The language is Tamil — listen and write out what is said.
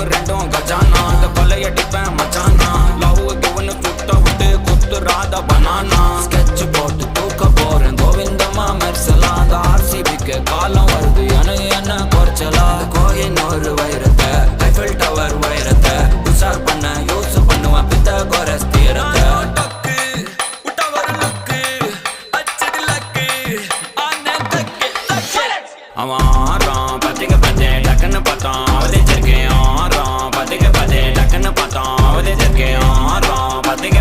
ஒன்னு ரெண்டும் கஜானா இந்த கொள்ளையடிப்பேன் மச்சானா லவ் கிவனு சுத்த விட்டு குத்துறாத பனானா ஸ்கெட்ச் போட்டு தூக்க போறேன் கோவிந்தமா மெர்சலா அந்த ஆர்சிபிக்கு காலம் வருது என்ன குறைச்சலா கோயினொரு வைரத்தை ஐஃபில் டவர் வைரத்தை உசார் பண்ண யூஸ் பண்ணுவேன் பித்தகோரஸ் தீரத்தை அவன் ஆறான் பத்திக்க பத்தே டக்குன்னு பார்த்தான் அவதிச்சிருக்கேன் ஆறான் பத்திக்க பத்தே டக்குன்னு பார்த்தான் அவதிச்சிருக்கேன் ஆறான் பத்திக்க